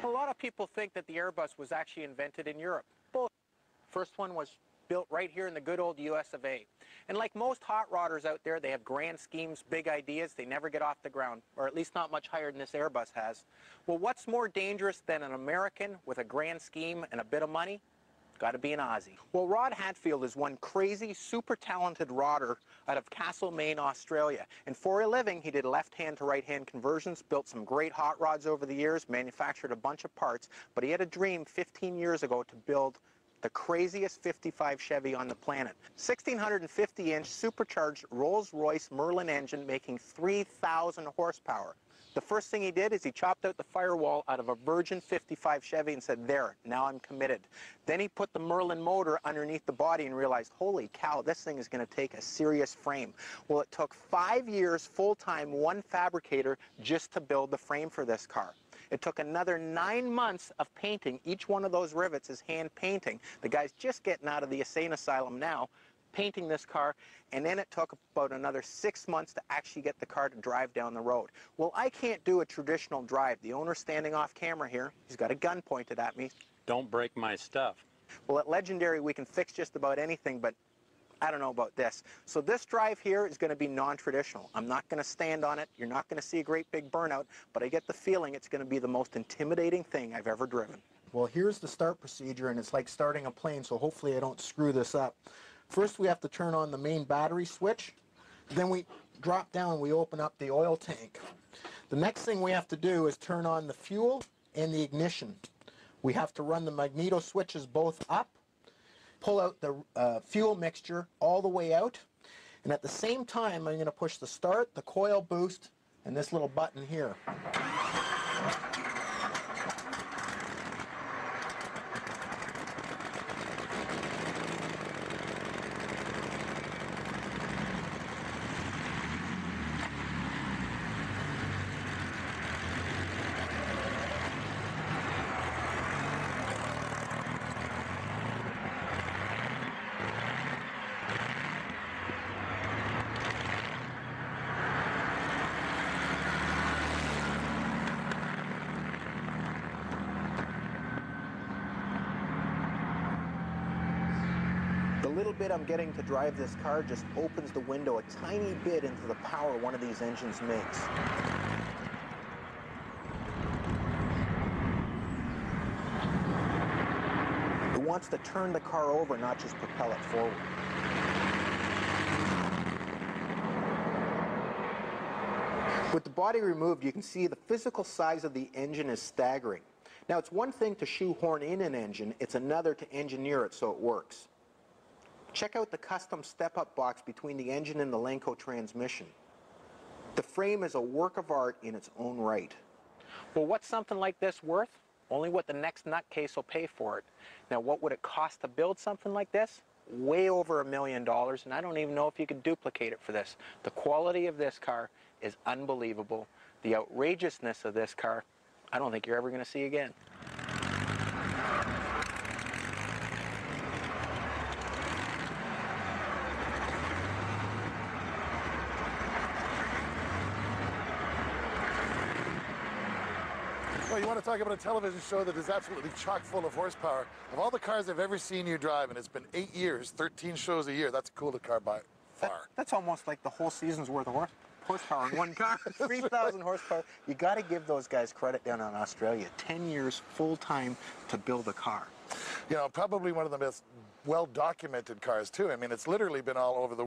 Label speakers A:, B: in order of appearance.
A: A lot of people think that the Airbus was actually invented in Europe. Bull. First one was built right here in the good old US of A. And like most hot rodders out there, they have grand schemes, big ideas. They never get off the ground, or at least not much higher than this Airbus has. Well, what's more dangerous than an American with a grand scheme and a bit of money? Got to be an Aussie. Well, Rod Hadzfield is one crazy, super talented rodder out of Castlemaine, Australia. And for a living, he did left-hand to right-hand conversions, built some great hot rods over the years, manufactured a bunch of parts, but he had a dream 15 years ago to build the craziest 55 Chevy on the planet. 1,650-inch supercharged Rolls Royce Merlin engine making 3,000 horsepower. The first thing he did is he chopped out the firewall out of a virgin 55 Chevy and said, there, now I'm committed. Then he put the Merlin motor underneath the body and realized, holy cow, this thing is going to take a serious frame. Well, it took 5 years full-time, one fabricator, just to build the frame for this car. It took another 9 months of painting. Each one of those rivets is hand painting. The guy's just getting out of the insane asylum now, painting this car, and then it took about another 6 months to actually get the car to drive down the road. Well, I can't do a traditional drive. The owner's standing off camera here. He's got a gun pointed at me.
B: Don't break my stuff.
A: Well, at Legendary, we can fix just about anything, but I don't know about this. So this drive here is going to be non-traditional. I'm not going to stand on it. You're not going to see a great big burnout, but I get the feeling it's going to be the most intimidating thing I've ever driven. Well, here's the start procedure, and it's like starting a plane, so hopefully I don't screw this up. First, we have to turn on the main battery switch. Then we drop down and we open up the oil tank. The next thing we have to do is turn on the fuel and the ignition. We have to run the magneto switches both up, pull out the fuel mixture all the way out, and at the same time I'm going to push the start, the coil boost, and this little button here. The little bit I'm getting to drive this car just opens the window a tiny bit into the power one of these engines makes. It wants to turn the car over, not just propel it forward. With the body removed, you can see the physical size of the engine is staggering. Now, it's one thing to shoehorn in an engine, it's another to engineer it so it works. Check out the custom step-up box between the engine and the Lenco transmission. The frame is a work of art in its own right. Well, what's something like this worth? Only what the next nutcase will pay for it. Now, what would it cost to build something like this? Way over $1 million, and I don't even know if you could duplicate it for this. The quality of this car is unbelievable. The outrageousness of this car, I don't think you're ever going to see again.
C: Well, you want to talk about a television show that is absolutely chock full of horsepower. Of all the cars I've ever seen you drive, and it's been 8 years, 13 shows a year, that's the coolest car by far.
A: That's almost like the whole season's worth of horsepower in one car. 3,000 horsepower. You got to give those guys credit down in Australia. 10 years full-time to build a car.
C: You know, probably one of the most well-documented cars, too. I mean, it's literally been all over the